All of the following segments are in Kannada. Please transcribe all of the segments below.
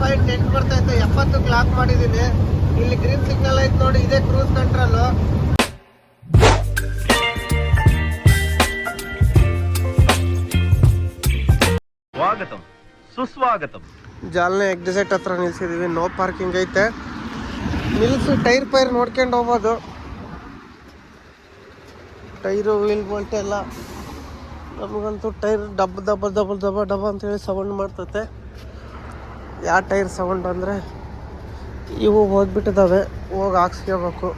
3.8 ಬರ್ತೈತೆ. 70 ಕ್ಲಾಕ್ ಮಾಡಿದೀನಿ. ಇಲ್ಲಿ ಗ್ರೀನ್ ಸಿಗ್ನಲ್ ಐತೆ ನೋಡಿ, ಇದೇ ಕ್ರೂಸ್ ಕಂಟ್ರೋಲ್. ಸ್ವಾಗತಂ ಸುಸ್ವಾಗತಂ. ಜಾಲನೆ ಎಕ್ಸಿಟ್ ಹತ್ರ ನಿಲ್ಸಿದೀವಿ. ನೋ ಪಾರ್ಕಿಂಗ್ ಐತೆ. ನಿಲ್ಸಿ ಟೈರ್ ಪೈರ್ ನೋಡ್ಕೊಂಡು ಹೋಗ್ಬೋದು. ಟೈರು ವೀಲ್ ಬೋಲ್ಟ್ ಎಲ್ಲ ನಮಗಂತೂ ಟೈರ್ ಡಬ್ ದಬ್ಬ ದಬ್ಬ ದಬ್ಬ ಡಬ್ಬ ಅಂತೇಳಿ ಸೌಂಡ್ ಮಾಡ್ತೈತೆ. ಯಾವ ಟೈರ್ ಸೌಂಡ್ ಅಂದರೆ ಇವು ಹೋಗ್ಬಿಟ್ಟಿದ್ದಾವೆ, ಹೋಗಿ ಹಾಕ್ಸ್ಕೋಬೇಕು.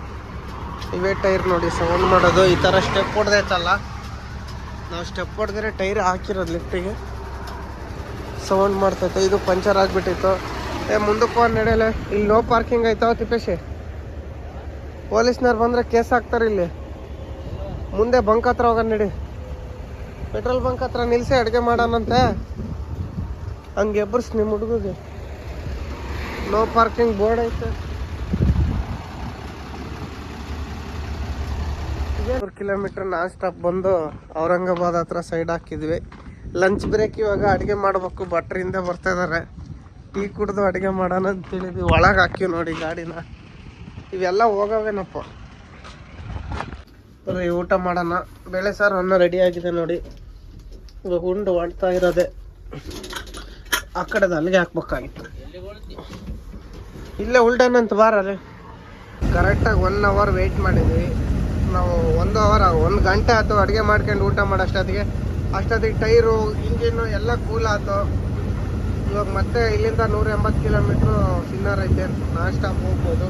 ಇವೇ ಟೈರ್ ನೋಡಿ ಸೌಂಡ್ ಮಾಡೋದು. ಈ ಥರ ಸ್ಟೆಪ್ ಹೊಡೆದೈತಲ್ಲ, ನಾವು ಸ್ಟೆಪ್ ಹೊಡೆದ್ರೆ ಟೈರ್ ಹಾಕಿರೋದು ಲಿಫ್ಟಿಗೆ ಸೌಂಡ್ ಮಾಡ್ತೈತೆ. ಇದು ಪಂಚರ್ ಆಗಿಬಿಟ್ಟಿತ್ತು. ಮುಂದಕ್ಕೆ ನಡೆಯಲ್ಲ. ಇಲ್ಲಿ ನೋ ಪಾರ್ಕಿಂಗ್ ಆಯ್ತಾವ ತಿಪ್ಪೇಶಿ. ಪೊಲೀಸ್ನವ್ರು ಬಂದರೆ ಕೇಸ್ ಹಾಕ್ತಾರೆ. ಇಲ್ಲಿ ಮುಂದೆ ಬಂಕ್ ಹತ್ರ ಹೋಗೋಣ ನಡಿ. ಪೆಟ್ರೋಲ್ ಬಂಕ್ ಹತ್ರ ನಿಲ್ಲಿಸಿ ಅಡುಗೆ ಮಾಡೋಣಂತೆ. ಹಂಗೆ ಎಬ್ಬರ್ಸ್ ನಿಮ್ಮ ಹುಡುಗಿಗೆ. ನೋ ಪಾರ್ಕಿಂಗ್ ಬೋರ್ಡ್ ಐತೆ. 4 ಕಿಲೋಮೀಟ್ರ್ ನಾನ್ ಸ್ಟಾಪ್ ಬಂದು ಔರಂಗಾಬಾದ್ ಹತ್ರ ಸೈಡ್ ಹಾಕಿದ್ವಿ. Lunch break. ಇವಾಗ ಅಡುಗೆ ಮಾಡಬೇಕು. ಭಟ್ರಿಂದ ಬರ್ತಾ ಇದ್ದಾರೆ. ಟೀ ಕುಡಿದು ಅಡುಗೆ ಮಾಡೋಣ ಅಂತೇಳಿದ್ವಿ. ಒಳಗೆ ಹಾಕಿವಿ ನೋಡಿ ಗಾಡಿನ. ಇವೆಲ್ಲ ಹೋಗವೇನಪ್ಪ. ಬರ್ರಿ ಊಟ ಮಾಡೋಣ. ಬೇಳೆ ಸಾರು ಅನ್ನ ರೆಡಿ ಆಗಿದೆ ನೋಡಿ. ಇವಾಗ ಉಂಡು ಮಾಡ್ತಾ ಇರೋದೆ. ಆ ಕಡೆದು ಅಲ್ಲಿಗೆ ಹಾಕ್ಬೇಕಾಗಿತ್ತು. ಇಲ್ಲೇ ಉಲ್ಟನಂತ ಬಾರಲ್ಲಿ. ಕರೆಕ್ಟಾಗಿ 1 ಅವರ್ ವೆಯ್ಟ್ ಮಾಡಿದ್ವಿ ನಾವು. 1 ಗಂಟೆ ಆಯ್ತು ಅಡುಗೆ ಮಾಡ್ಕೊಂಡು ಊಟ ಮಾಡೋಷ್ಟೊತ್ತಿಗೆ. ಟೈರು ಇಂಜಿನ್ನು ಎಲ್ಲ ಕೂಲ್ ಆಯ್ತು. ಇವಾಗ ಮತ್ತೆ ಇಲ್ಲಿಂದ 180 ಕಿಲೋಮೀಟ್ರು ಸಿನ್ನರ್ ಐತೆ. ನಾನ್ ಸ್ಟಾಪ್ ಹೋಗ್ಬೋದು.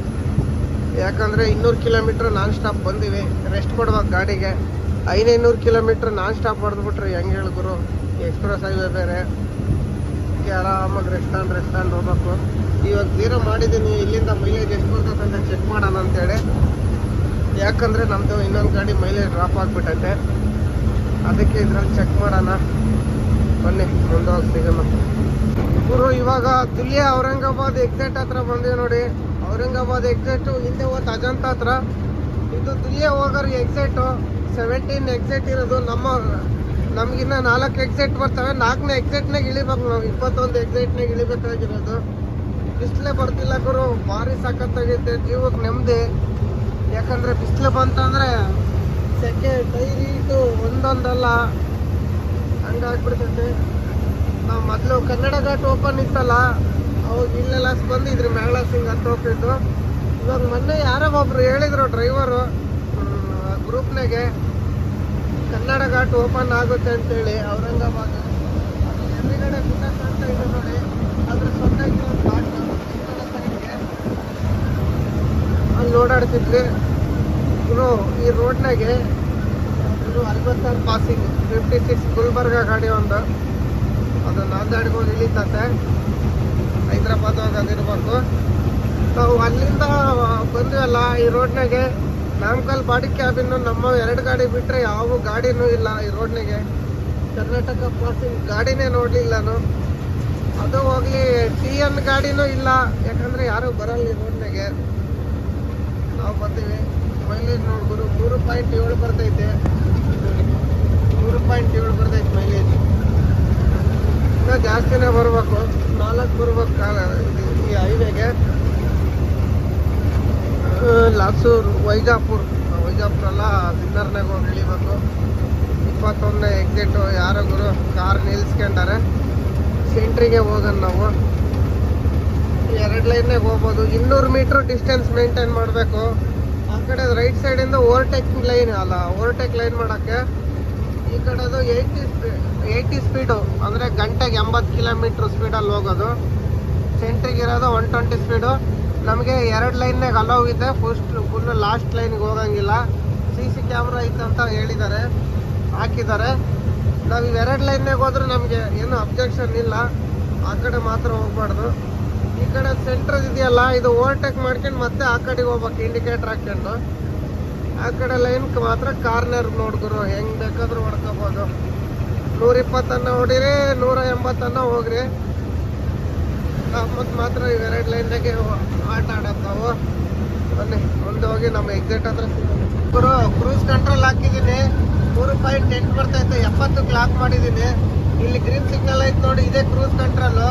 ಯಾಕಂದರೆ 200 ಕಿಲೋಮೀಟ್ರ್ ನಾನ್ ಸ್ಟಾಪ್ ಬಂದಿವಿ. ರೆಸ್ಟ್ ಕೊಡ್ಬೇಕು ಗಾಡಿಗೆ. 500 ಕಿಲೋಮೀಟ್ರ್ ನಾನ್ ಸ್ಟಾಪ್ ಹೊಡೆದ್ಬಿಟ್ರೆ ಹೆಂಗೆ ಹೇಳಿದ್ರು. ಎಕ್ಸ್ಪ್ರೆಸ್ ಹೈವೇ ಬೇರೆ. ಆರಾಮಾಗಿ ರೆಸ್ಟಾರೆಂಟ್ ಹೋಗ್ಬೇಕು. ಇವಾಗ 0 ಮಾಡಿದ್ದೀನಿ. ಇಲ್ಲಿಂದ ಮೈಲೇಜ್ ಎಷ್ಟು ಬರ್ತದೆ ಅಂತ ಚೆಕ್ ಮಾಡೋಣ ಅಂತೇಳಿ. ಯಾಕಂದರೆ ನಮ್ಮದು ಇನ್ನೊಂದು ಗಾಡಿ ಮೈಲೇಜ್ ಡ್ರಾಪ್ ಆಗಿಬಿಟ್ಟೈತೆ. ಅದಕ್ಕೆ ಇದ್ರಲ್ಲಿ ಚೆಕ್ ಮಾಡೋಣ. ಬನ್ನಿ ಮುಂದೆ ಹೋಗಿ ಸಿಗೋಣ. ಗುರು ಇವಾಗ ದಿಲ್ಲಿ ಔರಂಗಾಬಾದ್ ಎಕ್ಸಿಟ್ ಹತ್ರ ಬಂದಿವಿ ನೋಡಿ. ಔರಂಗಾಬಾದ್ ಎಕ್ಸಿಟು ಹಿಂದೆ ಹೋದ ಅಜಂತ ಹತ್ರ. ಇದು ದಿಲ್ಲಿ ಹೋಗೋರು ಎಕ್ಸಿಟು 17 ಎಕ್ಸಿಟ್ ಇರೋದು. ನಮಗಿನ್ನ 4 ಎಕ್ಸಿಟ್ ಬರ್ತವೆ. 4ನೇ ಎಕ್ಸಿಟ್ನಾಗ ಇಳಿಬೇಕು ನಾವು. 21 ಎಕ್ಸಿಟ್ನಾಗ ಇಳಿಬೇಕಾಗಿರೋದು. ಬಿಸಿಲೇ ಬರ್ತಿಲ್ಲ ಗುರು. ಭಾರಿ ಸಖತ್ತಾಗೈತೆ. ಜೀವಕ್ಕೆ ನೆಮ್ಮದಿ. ಯಾಕಂದರೆ ಬಿಸಿಲು ಬಂತಂದರೆ ಸೆಕೆ ಟೈರ್ ಹೀಟು ಒಂದೊಂದಲ್ಲ ಹಂಗಾಗ್ಬಿಡ್ತೈತೆ. ನಾವು ಮೊದಲು ಕನ್ನಡ ಘಾಟ್ ಓಪನ್ ಇತ್ತಲ್ಲ, ಅವಾಗ ಇಲ್ಲೆಲ್ಲ ಬಂದಿದ್ರಿ ಮ್ಯಾಗ್ಲ ಸಿಂಗ್ ಅಂತ ಹೋಗ್ತಿದ್ದು. ಇವಾಗ ಮೊನ್ನೆ ಯಾರೋ ಒಬ್ರು ಹೇಳಿದ್ರು ಡ್ರೈವರು ಗ್ರೂಪ್ನಾಗೆ, ಕನ್ನಡ ಘಾಟ್ ಓಪನ್ ಆಗುತ್ತೆ ಅಂತೇಳಿ ಔರಂಗಾಬಾದ್. ಅದು ಎದುರುಗಡೆ ಗುಡ್ಡ ಕಾಣ್ತಾ ಇದೆ ನೋಡಿ, ಅದ್ರ ಸೊಂದಾಗಿ ಒಂದು ಘಾಟ್ ಅಲ್ಲಿ ಓಡಾಡ್ತಿದ್ವಿ. ಈ ರೋಡ್ನಾಗೆ ಇದು 66 ಪಾಸಿಂಗ್ 56 ಗುಲ್ಬರ್ಗ ಗಾಡಿ ಒಂದು. ಅದು ನಾಂದೇಡ್ಗೆ ಹೋಗಿ ಇಳಿತತೆ. ಹೈದ್ರಾಬಾದ್ ಹೋಗಿ ಅದಿರ್ಬೇಕು. ನಾವು ಅಲ್ಲಿಂದ ಬಂದ್ವಲ್ಲ ಈ ರೋಡ್ನಾಗೆ. ನಾಮಕಲ್ ಬಾಡಿ ಕ್ಯಾಬಿನ್ನು ನಮ್ಮ 2 ಗಾಡಿ ಬಿಟ್ಟರೆ ಯಾವ ಗಾಡಿನೂ ಇಲ್ಲ ಈ ರೋಡ್ನಾಗೆ. ಕರ್ನಾಟಕ ಪಾಸಿಂಗ್ ಗಾಡಿನೇ ನೋಡಲಿಲ್ಲ ನಾನು. ಅದು ಹೋಗಲಿ TN ಗಾಡಿನೂ ಇಲ್ಲ. ಯಾಕಂದರೆ ಯಾರೂ ಬರಲ್ಲ ಈ ರೋಡ್ನಾಗೆ. ನಾವು ಬರ್ತೀವಿ. ಮೈಲೇಜ್ ನೋಡ್ಬೋದು 3.7 ಬರ್ತೈತೆ. 3.7 ಬರ್ತೈತೆ ಮೈಲೇಜ್. ಇನ್ನೂ ಜಾಸ್ತಿನೇ ಬರಬೇಕು. 4 ಬರ್ಬೇಕು ಈ ಹೈವೇಗೆ. ಲಾಸೂರು ವೈಜಾಪುರ ಎಲ್ಲ ಸಿನ್ನರ್ನಾಗ ಹೋಗಿ ಇಳಿಬೇಕು. 21ನೇ ಎಕ್ಸಿಟು. ಯಾರೋ ಗುರು ಕಾರ್ ನಿಲ್ಸ್ಕೊಂಡಾರೆ. ಸೆಂಟ್ರಿಗೆ ಹೋಗೋಣ ನಾವು. 2 ಲೈನ್ನಾಗ ಹೋಗ್ಬೋದು. 200 ಮೀಟ್ರ್ ಡಿಸ್ಟೆನ್ಸ್ ಮೇಂಟೈನ್ ಮಾಡಬೇಕು. ಆ ಕಡೆ ರೈಟ್ ಸೈಡಿಂದ ಓವರ್ಟೇಕಿಂಗ್ ಲೈನ್ ಅಲ್ಲ, ಓವರ್ಟೇಕ್ ಲೈನ್ ಮಾಡೋಕ್ಕೆ. ಈ ಕಡೆದು 80 ಸ್ಪೀಡು ಅಂದರೆ ಗಂಟೆಗೆ 80 ಕಿಲೋಮೀಟ್ರ್ ಸ್ಪೀಡಲ್ಲಿ ಹೋಗೋದು. ಸೆಂಟ್ರಿಗೆ ಇರೋದು 120 ಸ್ಪೀಡು. ನಮಗೆ 2 ಲೈನ್ನಾಗ ಅಲೌ ಇದೆ. ಫುಲ್ ಲಾಸ್ಟ್ ಲೈನ್ಗೆ ಹೋಗಂಗಿಲ್ಲ. CC ಕ್ಯಾಮ್ರಾ ಐತೆ ಅಂತ ಹೇಳಿದ್ದಾರೆ, ಹಾಕಿದ್ದಾರೆ. ನಾವು ಈ 2 ಲೈನ್ನಾಗ ಹೋದ್ರೆ ನಮಗೆ ಏನು ಅಬ್ಜೆಕ್ಷನ್ ಇಲ್ಲ. ಆ ಕಡೆ ಮಾತ್ರ ಹೋಗ್ಬಾರ್ದು. ಈ ಕಡೆ ಸೆಂಟ್ರ್ ಇದೆಯಲ್ಲ, ಇದು ಓವರ್ಟೇಕ್ ಮಾಡ್ಕೊಂಡು ಮತ್ತೆ ಆ ಕಡೆಗೆ ಹೋಗ್ಬೇಕು ಇಂಡಿಕೇಟ್ರ್ ಹಾಕ್ಕೊಂಡು. ಆ ಕಡೆ ಲೈನ್ಗೆ ಮಾತ್ರ ಕಾರ್ನರ್ ನೋಡ್ಗುರು ಹೆಂಗೆ ಬೇಕಾದ್ರೂ ಹೊಡ್ಕೋಬೋದು. 120 ಹೊಡೀರಿ, 180 ಹೋಗ್ರಿ. ಮತ್ತು ಮಾತ್ರ ಈ 2 ಲೈನ್ನಾಗೆ ಆಟ ಆಡೋದು ನಾವು. ಬನ್ನಿ ಮುಂದೆ ಹೋಗಿ ನಮ್ಮ ಎಕ್ಸಿಟ್ ಹತ್ರ ಗುರು. ಕ್ರೂಸ್ ಕಂಟ್ರೋಲ್ ಹಾಕಿದ್ದೀನಿ. 3.8 ಬರ್ತೈತೆ. 70 ಕ್ಲಾಕ್ ಮಾಡಿದ್ದೀನಿ. ಇಲ್ಲಿ ಗ್ರೀನ್ ಸಿಗ್ನಲ್ ಐತೆ ನೋಡಿ, ಇದೇ ಕ್ರೂಸ್ ಕಂಟ್ರೋಲು.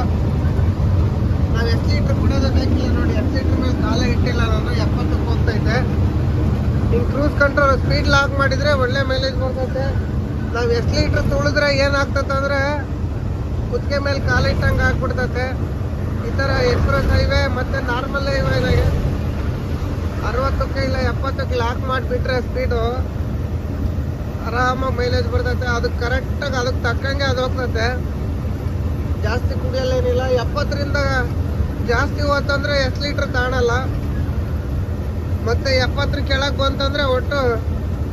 ನಾವು ಎಷ್ಟು ಲೀಟ್ರ್ ಕುಡಿಯೋದು ಬೇಕಿಲ್ಲ ನೋಡಿ, ಎಷ್ಟು ಲೀಟ್ರ್ ಮೇಲೆ ಕಾಲೇ ಇಟ್ಟಿಲ್ಲ ನಾನು, 70ಕ್ಕೆ ಹೋಗ್ತೈತೆ. ಹಿಂಗೆ ಕ್ರೂಸ್ ಕಂಟ್ರೋಲ್ ಸ್ಪೀಡ್ ಲಾಕ್ ಮಾಡಿದರೆ ಒಳ್ಳೆ ಮೈಲೇಜ್ ಬರ್ತೈತೆ. ನಾವು ಎಷ್ಟು ಲೀಟ್ರ್ ತುಳಿದ್ರೆ ಏನಾಗ್ತದೆ ಅಂದರೆ ಕುತ್ತಿಗೆ ಮೇಲೆ ಕಾಲಿಟ್ಟಂಗೆ ಆಗ್ಬಿಡ್ತೈತೆ. ಈ ಥರ ಎಕ್ಸ್ಪ್ರೆಸ್ ಹೈವೇ ಮತ್ತು ನಾರ್ಮಲ್ ಹೈವೇನಾಗೆ 60ಕ್ಕೆ ಇಲ್ಲ 70ಕ್ಕೆ ಲಾಕ್ ಮಾಡಿಬಿಟ್ರೆ ಸ್ಪೀಡು ಆರಾಮಾಗಿ ಮೈಲೇಜ್ ಬರ್ತೈತೆ. ಅದಕ್ಕೆ ಕರೆಕ್ಟಾಗಿ ಅದಕ್ಕೆ ತಕ್ಕಂಗೆ ಅದು ಹೋಗ್ತೈತೆ. ಜಾಸ್ತಿ ಕುಡಿಯಲ್ಲೇನಿಲ್ಲ. 70ರಿಂದ ಜಾಸ್ತಿ ಹೋತಂದರೆ ಎಷ್ಟು ಲೀಟ್ರ್ ತಾಣಲ್ಲ. ಮತ್ತು 70 ಕೆಳಗೆ ಬಂತಂದರೆ ಒಟ್ಟು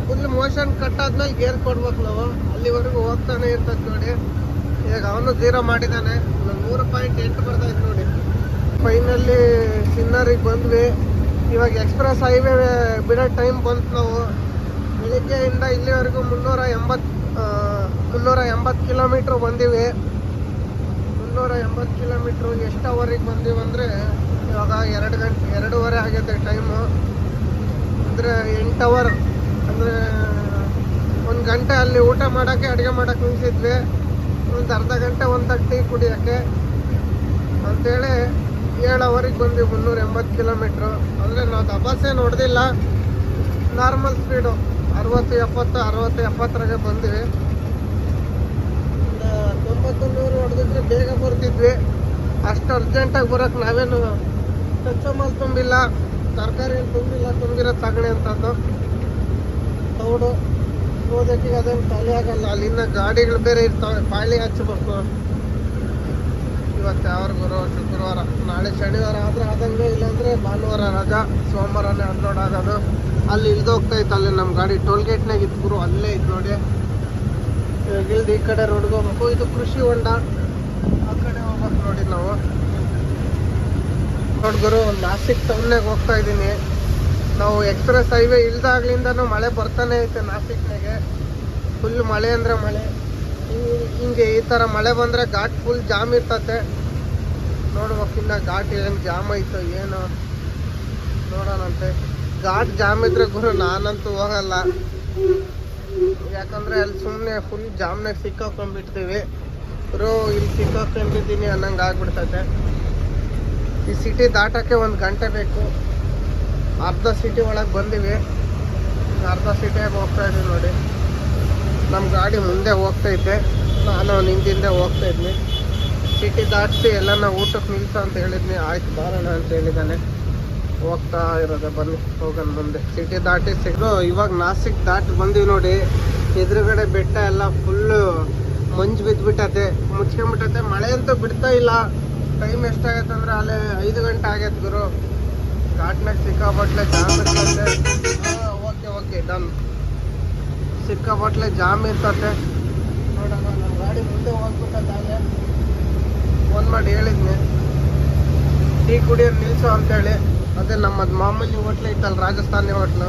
ಫುಲ್ ಮೋಷನ್ ಕಟ್ ಆದ್ಮೇಲೆ ಗೇರ್ ಕೊಡ್ಬೇಕು ನಾವು. ಅಲ್ಲಿವರೆಗೂ ಹೋಗ್ತಾನೆ ಇರ್ತದೆ ನೋಡಿ. ಈಗ ಅವನು 0 ಮಾಡಿದ್ದಾನೆ. 3.8 ಬರ್ತೈತೆ ನೋಡಿ. ಫೈನಲ್ಲಿ ಸಿನ್ನರಿಗೆ ಬಂದ್ವಿ. ಇವಾಗ ಎಕ್ಸ್ಪ್ರೆಸ್ ಹೈವೇ ಬಿಡೋ ಟೈಮ್ ಬಂತು. ನಾವು ಬೆಳಿಗ್ಗೆಯಿಂದ ಇಲ್ಲಿವರೆಗೂ 380 ಕಿಲೋಮೀಟ್ರ್ ಬಂದೀವಿ. 380 ಕಿಲೋಮೀಟ್ರು ಎಷ್ಟು ಅವರಿಗೆ ಬಂದೀವಿ ಅಂದರೆ ಇವಾಗ 2.5 ಆಗೈತೆ ಟೈಮು. ಅಂದರೆ 8 ಅವರ್, ಅಂದರೆ 1 ಗಂಟೆ ಅಲ್ಲಿ ಊಟ ಮಾಡೋಕ್ಕೆ ಅಡುಗೆ ಮಾಡೋಕ್ಕೆ ನಿಲ್ಸಿದ್ವಿ. ಒಂದು ಅರ್ಧ ಗಂಟೆ ಒಂದು ಟೀ ಕುಡಿಯೋಕ್ಕೆ ಅಂಥೇಳಿ 7 ಅವರಿಗೆ ಬಂದ್ವಿ 380 ಕಿಲೋಮೀಟ್ರು. ಅಂದರೆ ನಾವು ದಬಾಸೆ ನೋಡ್ದಿಲ್ಲ, ನಾರ್ಮಲ್ ಸ್ಪೀಡು 60-70 ಬಂದ್ವಿ. 90-100 ಹೊಡೆದಿದ್ರೆ ಬೇಗ ಬರ್ತಿದ್ವಿ. ಅಷ್ಟು ಅರ್ಜೆಂಟಾಗಿ ಬರೋಕ್ಕೆ ನಾವೇನು ಕಚ್ಚಾ ಮಾಲ್ ತುಂಬಿಲ್ಲ, ತರಕಾರಿ ಏನು ತುಂಬಿಲ್ಲ, ತುಂಬಿರೋ ತಗಣೆ ಅಂತಂದು ತೌಡು ಹೋದಕ್ಕೆ ಅದೇನು ಖಾಲಿ ಆಗಲ್ಲ. ಅಲ್ಲಿನ ಗಾಡಿಗಳು ಬೇರೆ ಇರ್ತವೆ, ಪಾಳಿ ಹಚ್ಚಬೇಕು. ಇವತ್ತು ಯಾವಾಗ ಗುರು ಶುಕ್ರವಾರ, ನಾಳೆ ಶನಿವಾರ ಆದರೆ ಆದಂಗೆ, ಇಲ್ಲಾಂದರೆ ಭಾನುವಾರ ರಜಾ, ಸೋಮವಾರನೇ ಅನ್ಲೋಡ್ ಆಗೋದು. ಅಲ್ಲಿ ಇಳ್ದೋಗ್ತೈತೆ, ಅಲ್ಲಿ ನಮ್ಮ ಗಾಡಿ ಟೋಲ್ಗೇಟ್ನಾಗ ಇತ್ತು ಗುರು, ಅಲ್ಲೇ ಇತ್ತು ನೋಡಿ. ಇವಾಗ ಇಳ್ದು ಈ ಕಡೆ ರೋಡ್ಗೆ ಹೋಗ್ಬೇಕು. ಇದು ಕೃಷಿ ಹೊಂಡ, ಆ ಕಡೆ ಹೋಗ್ಬೇಕು ನೋಡಿ ನಾವು. ನೋಡ್ಗುರು ನಾಸಿಕ್ ಟೌನ್ನಾಗ ಹೋಗ್ತಾ ಇದ್ದೀನಿ. ನಾವು ಎಕ್ಸ್ಪ್ರೆಸ್ ಹೈವೇ ಇಳ್ದಾಗ್ಲಿಂದನೂ ಮಳೆ ಬರ್ತಾನೆ ಐತೆ ನಾಸಿಕ್ನಾಗೆ. ಫುಲ್ ಮಳೆ ಅಂದರೆ ಮಳೆ. ಹಿಂಗೆ ಈ ಥರ ಮಳೆ ಬಂದರೆ ಘಾಟ್ ಫುಲ್ ಜಾಮ್ ಇರ್ತತೆ. ನೋಡ್ಬೇಕಿನ್ನ ಘಾಟ್ ಏನು ಜಾಮ್ ಐತೋ ಏನೋ ನೋಡೋಣಂತೆ. ಘಾಟ್ ಜಾಮ್ ಇದ್ರೆ ಗುರು ನಾನಂತೂ ಹೋಗಲ್ಲ, ಯಾಕಂದರೆ ಅಲ್ಲಿ ಸುಮ್ಮನೆ ಫುಲ್ ಜಾಮ್ನಾಗ ಸಿಕ್ಕಾಕೊಂಡ್ಬಿಡ್ತೀವಿ. ಗುರು ಇಲ್ಲಿ ಸಿಕ್ಕಾಕೊಂಡಿದ್ದೀನಿ ಅನ್ನಂಗೆ ಆಗ್ಬಿಡ್ತೈತೆ. ಈ ಸಿಟಿ ದಾಟೋಕ್ಕೆ 1 ಗಂಟೆ ಬೇಕು. ಅರ್ಧ ಸಿಟಿ ಒಳಗೆ ಬಂದೀವಿ, ಅರ್ಧ ಸಿಟಿಯಾಗ ಹೋಗ್ತಾ ಇದ್ದೀವಿ ನೋಡಿ. ನಮ್ಮ ಗಾಡಿ ಮುಂದೆ ಹೋಗ್ತೈತೆ, ನಾನು ಹಿಂದಿಂದೆ ಹೋಗ್ತಾ ಇದ್ನಿ. ಸಿಟಿ ದಾಟಿಸಿ ಎಲ್ಲನ ಊಟಕ್ಕೆ ನಿಲ್ಸು ಅಂತ ಹೇಳಿದ್ನಿ. ಆಯ್ತು ಬಾರೋಣ ಅಂತ ಹೇಳಿದ್ದಾನೆ. ಹೋಗ್ತಾ ಇರೋದೆ, ಬನ್ನಿ ಹೋಗೋಣ ಮುಂದೆ. ಸಿಟಿ ದಾಟಿ ಸಿಗ್ದು ಇವಾಗ ನಾಸಿಕ್ ದಾಟಿ ಬಂದೀವಿ ನೋಡಿ. ಎದುರುಗಡೆ ಬೆಟ್ಟ ಎಲ್ಲ ಫುಲ್ಲು ಮಂಜು ಬಿದ್ದುಬಿಟ್ಟೈತೆ, ಮುಚ್ಕೊಂಡ್ಬಿಟ್ಟೈತೆ. ಮಳೆ ಅಂತೂ ಬಿಡ್ತಾ ಇಲ್ಲ. ಟೈಮ್ ಎಷ್ಟಾಗೈತೆ ಅಂದರೆ ಅಲ್ಲೇ 5 ಗಂಟೆ ಆಗೈತೆ ಗುರು. ಘಾಟ್ನಾಗ ಸಿಕ್ಕಾಪಟ್ಲೆ ಜಾಮ್ ಇರ್ತೈತೆ. Okay done. ಸಿಕ್ಕಾಪಟ್ಲೆ ಜಾಮ್ ಇರ್ತೈತೆ. ನೋಡೋಣ, ನಮ್ಮ ಗಾಡಿ ಮುಂದೆ ಹೋಗ್ಬೇಕಂತಾಗಲೇ ಫೋನ್ ಮಾಡಿ ಹೇಳಿದ್ನಿ ಟೀ ಕುಡಿಯೋದು ನಿಲ್ಸು ಅಂತೇಳಿ. ಅದೇ ನಮ್ಮದು ಮಾಮೂಲಿ ಹೋಟ್ಲು ಇತ್ತಲ್ಲ, ರಾಜಸ್ಥಾನಿ ಹೋಟ್ಲು,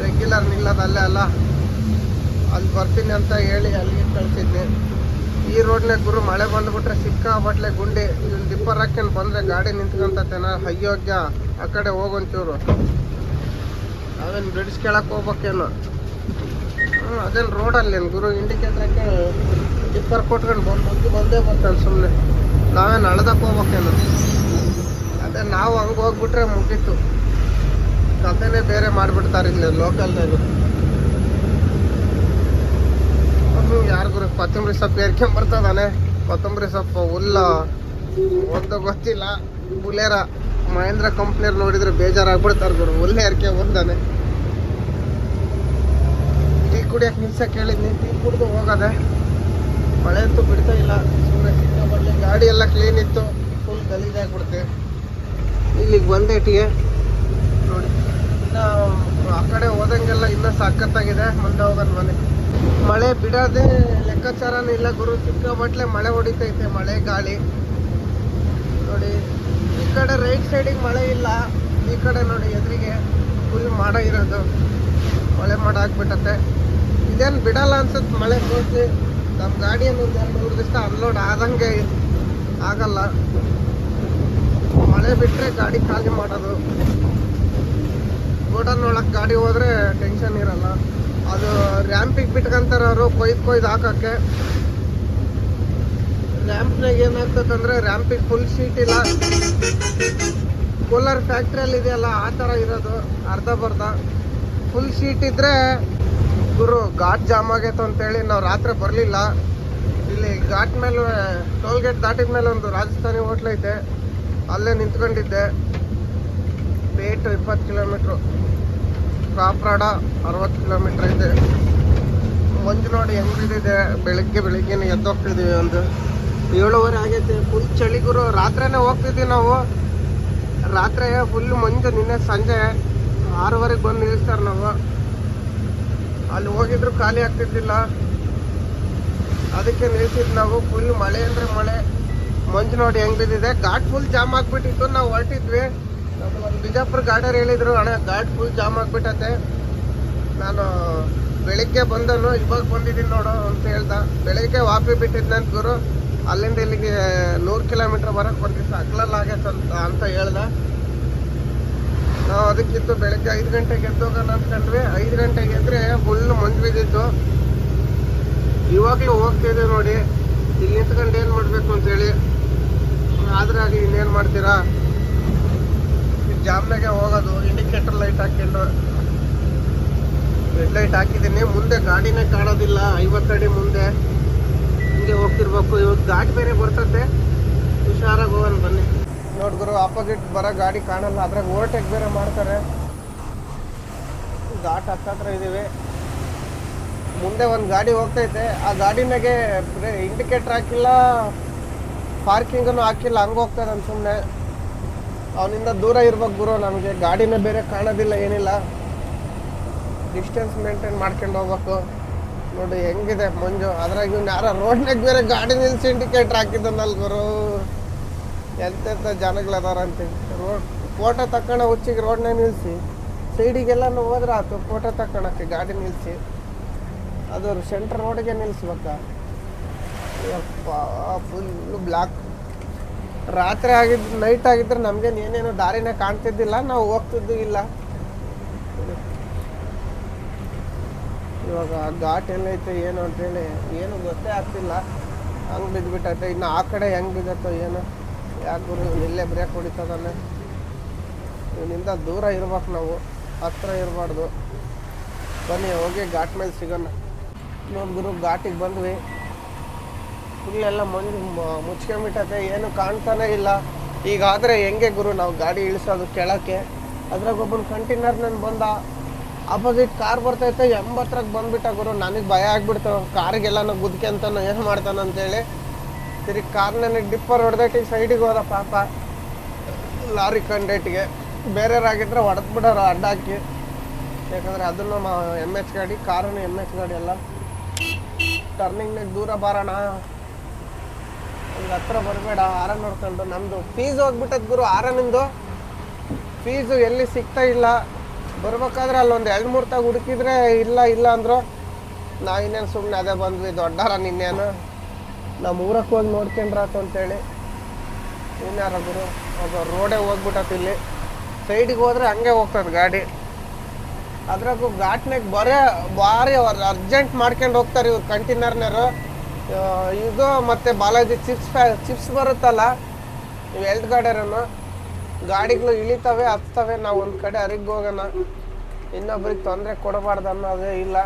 ರೆಗ್ಯುಲರ್ ನಿಲ್ಲೋದು ಅಲ್ಲೇ ಅಲ್ಲ, ಅಲ್ಲಿ ಬರ್ತೀನಿ ಅಂತ ಹೇಳಿ ಅಲ್ಲಿಗೆ ಕಳಿಸಿದ್ನಿ. ಈ ರೋಡ್ನಾಗ ಗುರು ಮಳೆ ಬಂದುಬಿಟ್ರೆ ಸಿಕ್ಕಾಪಟ್ಲೆ ಗುಂಡಿ. ಇದನ್ನು ಡಿಪ್ಪರ್ ಹಾಕ್ಕೊಂಡು ಬಂದರೆ ಗಾಡಿ ನಿಂತ್ಕೊಂತೇನ ಅಯೋಗ್ಯ. ಆ ಕಡೆ ಹೋಗೊಂಚೂರು ನಾವೇನು ಬ್ರಿಡ್ಜ್ ಕೆಳಕ್ಕೆ ಹೋಗ್ಬೇಕೇನು. ಅದೇನು ರೋಡಲ್ಲಿ ಗುರು ಇಂಡಿಕೇಟರ್ ಹಾಕಿ ಡಿಪ್ಪರ್ ಕೊಟ್ಕೊಂಡು ಬಂದೇ ಬರ್ತಾನೆ ಸುಮ್ಮನೆ. ನಾವೇನು ಅಳ್ದಕ್ಕೆ ಹೋಗ್ಬೇಕೇನು. ಅದೇ ನಾವು ಹಂಗೆ ಹೋಗ್ಬಿಟ್ರೆ ಮುಗೀತು, ಕಥೆನೇ ಬೇರೆ ಮಾಡಿಬಿಡ್ತಾರೆ ಇಲ್ಲಿ ಲೋಕಲ್ದಾಗ. ಯಾರಿಗೂ ಕೊತ್ತಂಬರಿ ಸೊಪ್ಪು ಏರ್ಕೊಂಬರ್ತದಾನೆ. ಕೊತ್ತಂಬರಿ ಸೊಪ್ಪು ಹುಲ್ಲ ಒಂದು ಗೊತ್ತಿಲ್ಲ. ಬುಲೇರ ಮಹೇಂದ್ರ ಕಂಪ್ನಿಯವ್ರು ನೋಡಿದ್ರೆ ಬೇಜಾರಾಗ್ಬಿಡ್ತಾರೆ ಗುರು. ಹುಲ್ಲೆ ಬಂದಾನೆ. ಟೀ ಕುಡಿಯೋಕೆ ನಿಲ್ಸಕ್ಕೆ ಹೇಳಿದ್ನಿ, ಟೀ ಕುಡಿದು ಹೋಗೋದೆ. ಮಳೆ ಅಂತೂ ಬಿಡ್ತಾ ಇಲ್ಲ. ಸುಮ್ಮನೆ ಸಿಕ್ಕಾಪಟ್ಟೆ ಗಾಡಿ ಎಲ್ಲ ಕ್ಲೀನ್ ಇತ್ತು, ಫುಲ್ ಗಲೀಜಾಗ್ಬಿಡ್ತೆ. ಇಲ್ಲಿಗೆ ಬಂದೆ ಟೀಗೆ ನೋಡಿ. ಇನ್ನು ಆ ಕಡೆ ಹೋದಂಗೆಲ್ಲ ಇನ್ನೂ ಸಖತ್ತಾಗಿದೆ. ಮುಂದೆ ಹೋಗೋದು ಮನೆ. ಮಳೆ ಬಿಡೋದೇ ಲೆಕ್ಕಾಚಾರನೇ ಇಲ್ಲ ಗುರು. ಸಿಕ್ಕಾಪಟ್ಲೆ ಮಳೆ ಹೊಡಿತೈತೆ, ಮಳೆ ಗಾಳಿ ನೋಡಿ. ಈ ಕಡೆ ರೈಟ್ ಸೈಡಿಗೆ ಮಳೆ ಇಲ್ಲ, ಈ ಕಡೆ ನೋಡಿ ಎದುರಿಗೆ ಫುಲ್ ಮಾಡ ಇರೋದು. ಮಳೆ ಮಾಡ ಆಗ್ಬಿಟ್ಟತ್ತೆ. ಇದೇನು ಬಿಡಲ್ಲ ಅನ್ಸುತ್ತೆ ಮಳೆ ಮೋಸ್ಟ್ಲಿ. ನಮ್ಮ ಗಾಡಿಯನ್ನು ಒಂದು 2-3 ದಿವಸ ಅನ್ಲೋಡ್ ಆದಂಗೆ ಆಗಲ್ಲ. ಮಳೆ ಬಿಟ್ಟರೆ ಗಾಡಿ ಖಾಲಿ ಮಾಡೋದು. ಗೋಡನ್ ಒಳಗೆ ಗಾಡಿ ಹೋದರೆ ಟೆನ್ಷನ್ ಇರಲ್ಲ. ಅದು ರ್ಯಾಂಪಿಗೆ ಬಿಟ್ಕೊಂತಾರೆ ಅವರು, ಕೊಯ್ದು ಹಾಕೋಕ್ಕೆ. ರ್ಯಾಂಪ್ನಾಗ ಏನಾಗ್ತದಂದ್ರೆ ರ್ಯಾಂಪಿಗೆ ಫುಲ್ ಸೀಟ್ ಇಲ್ಲ. ಕೋಲಾರ ಫ್ಯಾಕ್ಟ್ರಿಯಲ್ಲಿ ಇದೆಯಲ್ಲ ಆ ಥರ ಇರೋದು, ಅರ್ಧ ಬರ್ಧ. ಫುಲ್ ಸೀಟ್ ಇದ್ರೆ ಗುರು ಘಾಟ್ ಜಾಮ್ ಆಗೈತೆ ಅಂತೇಳಿ ನಾವು ರಾತ್ರಿ ಬರಲಿಲ್ಲ. ಇಲ್ಲಿ ಘಾಟ್ ಮೇಲೆ ಟೋಲ್ ಗೇಟ್ ದಾಟಿದ ಮೇಲೆ ಒಂದು ರಾಜಸ್ಥಾನಿ ಹೋಟ್ಲ್ ಐತೆ, ಅಲ್ಲೇ ನಿಂತ್ಕೊಂಡಿದ್ದೆ. ಪೇಟು 20 ಕಿಲೋಮೀಟ್ರು, ಕಾಪ್ರಾಡ 60 ಕಿಲೋಮೀಟ್ರ್ ಐತೆ. ಮಂಜು ನೋಡಿ ಹೆಂಗ್ ಬಿದ್ದಿದೆ. ಬೆಳಿಗ್ಗೆನೇ ಎದ್ದೋಗ್ತಿದ್ದೀವಿ. ಒಂದು 7:30 ಆಗೈತೆ. ಫುಲ್ ಚಳಿ ಗುರು. ರಾತ್ರಿನೇ ಹೋಗ್ತಿದ್ವಿ ನಾವು. ರಾತ್ರಿ ಫುಲ್ ಮಂಜು. ನಿನ್ನೆ ಸಂಜೆ 6:30 ಬಂದು ನಿಲ್ಲಿಸ್ತಾರೆ ನಾವು. ಅಲ್ಲಿ ಹೋಗಿದ್ರು ಖಾಲಿ ಆಗ್ತಿದ್ದಿಲ್ಲ, ಅದಕ್ಕೆ ನಿಲ್ಸಿದ್ದು ನಾವು. ಫುಲ್ ಮಳೆ ಅಂದರೆ ಮಳೆ. ಮಂಜು ನೋಡಿ ಹೆಂಗ್ ಬಿದ್ದಿದೆ. ಘಾಟ್ ಫುಲ್ ಜಾಮ್ ಆಗ್ಬಿಟ್ಟಿತ್ತು. ನಾವು ಹೊರಟಿದ್ವಿ. ಒಂದು ಬಿಜಾಪುರ ಗಾಡಿಯವ್ರು ಹೇಳಿದ್ರು, ಅಣ್ಣ ಘಾಟ್ ಫುಲ್ ಜಾಮ್ ಆಗ್ಬಿಟ್ಟತೆ. ನಾನು ಬೆಳಿಗ್ಗೆ ಬಂದನು, ಇವಾಗ ಬಂದಿದ್ದೀನಿ ನೋಡು ಅಂತ ಹೇಳ್ದ. ಬೆಳಿಗ್ಗೆ ವಾಪಿ ಬಿಟ್ಟಿದ್ನಂತ ಗುರು. ಅಲ್ಲಿಂದ ಇಲ್ಲಿಗೆ 100 ಕಿಲೋಮೀಟ್ರ್ ಬರೋಕ್ಕೆ ಬಂದಿದ್ದು ಅಗ್ಲಲ್ಲಿ ಆಗೈತೆ ಅಂತ ಹೇಳ್ದ. ನಾವು ಅದಕ್ಕಿತ್ತು ಬೆಳಗ್ಗೆ 5 ಗಂಟೆಗೆ ಎದ್ದೋಗೋಣ ಅಂದ್ಕೊಂಡ್ವಿ. 5 ಗಂಟೆಗೆ ಎದ್ರೆ ಫುಲ್ ಮಂಜು ಬಿದ್ದಿತ್ತು. ಇವಾಗಲೂ ಹೋಗ್ತಿದ್ದೀವಿ ನೋಡಿ. ಇಲ್ಲಿ ನಿಂತ್ಕೊಂಡು ಏನು ಮಾಡಬೇಕು ಅಂತೇಳಿ. ಆದ್ರೆ ಆಗಲಿ ಇನ್ನೇನು ಮಾಡ್ತೀರಾ, ಜಾಮ್ನಾಗೆ ಹೋಗೋದು. ಇಂಡಿಕೇಟರ್ ಲೈಟ್ ಹಾಕ್ಕೊಂಡು ರೆಡ್ ಲೈಟ್ ಹಾಕಿದ್ದೀನಿ. ಮುಂದೆ ಗಾಡಿನೇ ಕಾಣೋದಿಲ್ಲ. 50 ಅಡಿ ಮುಂದೆ ಹಿಂಗೆ ಹೋಗ್ತಿರ್ಬೇಕು. ಇವತ್ತು ಘಾಟ್ ಬೇರೆ ಬರ್ತದೆ, ಹುಷಾರಾಗಿ ಹೋಗೋಣ ಬನ್ನಿ. ನೋಡ್ಗುರು, ಆಪೋಸಿಟ್ ಬರೋ ಗಾಡಿ ಕಾಣಲ್ಲ, ಅದ್ರಾಗ ಓವರ್ಟೇಕ್ ಬೇರೆ ಮಾಡ್ತಾರೆ. ಘಾಟ್ ಹತ್ತತ್ರ ಇದ್ದೀವಿ. ಮುಂದೆ ಒಂದು ಗಾಡಿ ಹೋಗ್ತೈತೆ. ಆ ಗಾಡಿನಾಗೆ ಇಂಡಿಕೇಟ್ರ್ ಹಾಕಿಲ್ಲ, ಪಾರ್ಕಿಂಗನ್ನು ಹಾಕಿಲ್ಲ, ಹಂಗೆ ಹೋಗ್ತದೆ ಸುಮ್ಮನೆ. ಅವನಿಂದ ದೂರ ಇರ್ಬೇಕು ಗುರು. ನಮಗೆ ಗಾಡಿನೇ ಬೇರೆ ಕಾಣೋದಿಲ್ಲ, ಏನಿಲ್ಲ. ಡಿಸ್ಟೆನ್ಸ್ ಮೇಂಟೈನ್ ಮಾಡ್ಕೊಂಡು ಹೋಗ್ಬೇಕು. ನೋಡಿ ಹೆಂಗಿದೆ ಮಂಜು. ಅದ್ರಾಗ ಇವ್ನು ಯಾರ ರೋಡ್ನಾಗ ಬೇರೆ ಗಾಡಿ ನಿಲ್ಸಿ ಇಂಡಿಕೇಟ್ರ್ ಹಾಕಿದ್ದನಲ್ಲ ಗುರು. ಎಂತೆಂಥ ಜನಗಳದಾರಂತೆ. ಫೋಟೋ ತಕ್ಕಣ ಹುಚ್ಚಿಗೆ ರೋಡ್ನಾಗ ನಿಲ್ಲಿಸಿ ಸೈಡಿಗೆಲ್ಲನೂ ಹೋದ್ರೆ ಆಯ್ತು. ಫೋಟೋ ತಕ್ಕಣಕ್ಕೆ ಗಾಡಿ ನಿಲ್ಲಿಸಿ ಅದು ಸೆಂಟ್ರ್ ರೋಡಿಗೆ ನಿಲ್ಲಿಸ್ಬೇಕಾ? ಯಪ್ಪ, ಫುಲ್ಲು ಬ್ಲಾಕ್. ರಾತ್ರಿ ಆಗಿದ್ದು, ನೈಟ್ ಆಗಿದ್ರೆ ನಮಗೇನು ಏನೇನೋ ದಾರಿನೇ ಕಾಣ್ತಿದ್ದಿಲ್ಲ, ನಾವು ಹೋಗ್ತಿದ್ದು ಇಲ್ಲ. ಇವಾಗ ಘಾಟ್ ಎಲ್ಲೈತೆ ಏನು ಅಂತೇಳಿ ಏನು ಗೊತ್ತೇ ಆಗ್ತಿಲ್ಲ. ಹಂಗೆ ಬಿದ್ದುಬಿಟ್ಟೈತೆ. ಇನ್ನು ಆ ಕಡೆ ಹೆಂಗೆ ಬಿದ್ದತ್ತೋ ಏನು. ಯಾಕೆ ಗುರು ಇಲ್ಲೇ ಬ್ರೇಕ್ ಹೊಡಿತದಾನೆ. ಇವನಿಂದ ದೂರ ಇರ್ಬೇಕು ನಾವು, ಹತ್ರ ಇರಬಾರ್ದು. ಬನ್ನಿ ಹೋಗಿ ಘಾಟ್ ಮೇಲೆ ಸಿಗೋಣ. ನೋಡಿ ಗುರು, ಘಾಟಿಗೆ ಬಂದ್ವಿ. ಫುಲ್ಲೆಲ್ಲ ಮಂಜು ಮುಚ್ಕೊಂಬಿಟ್ಟೈತೆ, ಏನು ಕಾಣ್ತಾನೆ ಇಲ್ಲ. ಈಗಾದರೆ ಹೆಂಗೆ ಗುರು ನಾವು ಗಾಡಿ ಇಳಿಸೋದು ಕೆಳಕ್ಕೆ? ಅದ್ರಾಗ ಒಬ್ಬನ ಕಂಟೈನರ್ ನಾನು ಬಂದ. ಆಪೋಸಿಟ್ ಕಾರ್ ಬರ್ತೈತೆ, 80 ಬಂದ್ಬಿಟ್ಟ ಗುರು. ನನಗೆ ಭಯ ಆಗ್ಬಿಡ್ತು. ಕಾರಿಗೆಲ್ಲ ಗುದ್ಕೆಂತಾನು ಏನು ಮಾಡ್ತಾನಂತೇಳಿ. ತಿರುಗಿ ಕಾರ್ನ ಡಿಪ್ಪರ್ ಹೊಡೆದಟ್ಟಿಗೆ ಸೈಡಿಗೆ ಹೋದ ಪಾಪ. ಲಾರಿ ಕಂಡೇಟಿಗೆ ಬೇರೆಯವರಾಗಿದ್ದರೆ ಹೊಡೆದ್ಬಿಡೋರು ಅಡ್ಡ ಹಾಕಿ. ಯಾಕಂದರೆ ಅದನ್ನು MH ಗಾಡಿ, ಕಾರನ್ನು MH ಗಾಡಿ ಎಲ್ಲ. ಟರ್ನಿಂಗ್ನಾಗ ದೂರ ಬಾರೋಣ, ಹಂಗೆ ಹತ್ರ ಬರಬೇಡ, ಆರ ನೋಡ್ಕೊಂಡು. ನಮ್ಮದು ಫೀಸ್ ಹೋಗ್ಬಿಟ್ಟದ ಗುರು. ಆರನಿಂದು ಫೀಸು ಎಲ್ಲಿ ಸಿಗ್ತಾ ಇಲ್ಲ. ಬರ್ಬೇಕಾದ್ರೆ ಅಲ್ಲೊಂದು 2-3 ತಾಗ ಹುಡುಕಿದ್ರೆ ಇಲ್ಲ ಅಂದರು. ನಾವು ಇನ್ನೇನು ಸುಮ್ಮನೆ ಅದೇ ಬಂದ್ವಿ. ದೊಡ್ಡಾರ ನಿನ್ನೇನು ನಮ್ಮ ಊರಕ್ಕೆ ಹೋಗಿ ನೋಡ್ಕೊಂಡ್ರಾತು ಅಂತೇಳಿ. ಇನ್ಯಾರ ಗುರು, ಒಬ್ಬ ರೋಡೇ ಹೋಗ್ಬಿಟ್ಟತ್. ಇಲ್ಲಿ ಸೈಡಿಗೆ ಹೋದ್ರೆ ಹಂಗೆ ಹೋಗ್ತದೆ ಗಾಡಿ. ಅದ್ರಾಗೂ ಘಾಟ್ನಾಗ ಭಾರಿ ಅರ್ಜೆಂಟ್ ಮಾಡ್ಕೊಂಡು ಹೋಗ್ತಾರೆ ಇವ್ರು ಕಂಟೈನರ್ನರು. ಇದು ಮತ್ತು ಬಾಲಾಜಿ ಚಿಪ್ಸ್ ಬರುತ್ತಲ್ಲ, ಇವು ಎಲ್ಟ್ ಗಾಡಿಯರನ್ನು ಗಾಡಿಗಳು ಇಳಿತವೆ, ಹತ್ತವೆ. ನಾವು ಒಂದು ಕಡೆ ಅರಿಗ್ ಹೋಗೋಣ, ಇನ್ನೊಬ್ರಿಗೆ ತೊಂದರೆ ಕೊಡಬಾರ್ದು ಅನ್ನೋದೇ ಇಲ್ಲ.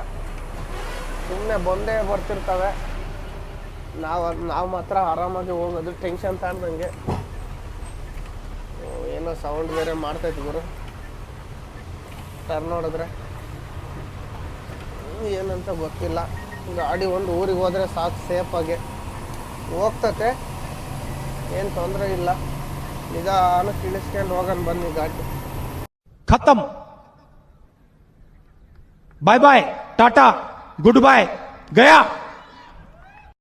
ಸುಮ್ಮನೆ ಬಂದೇ ಬರ್ತಿರ್ತವೆ. ನಾವು ಮಾತ್ರ ಆರಾಮಾಗಿ ಹೋಗೋದು, ಟೆನ್ಷನ್ ತಾಣ್ದಂಗೆ. ಏನೋ ಸೌಂಡ್ ಬೇರೆ ಮಾಡ್ತೈತೆ ಗುರು. ಟರ್ನ್ ನೋಡಿದ್ರೆ ಏನಂತ ಗೊತ್ತಿಲ್ಲ. ಗಾಡಿ ಒಂದು ಊರಿಗೆ ಹೋದರೆ ಸಾಕು, ಸೇಫಾಗಿ ಹೋಗ್ತತೆ, ಏನು ತೊಂದರೆ ಇಲ್ಲ. ನಿಧಾನಕ್ಕೆ ಇಳಿಸ್ಕೊಂಡು ಹೋಗೋಣ ಬನ್ನಿ ಘಾಟಿ. खत्म, bye bye, tata, goodbye, गया।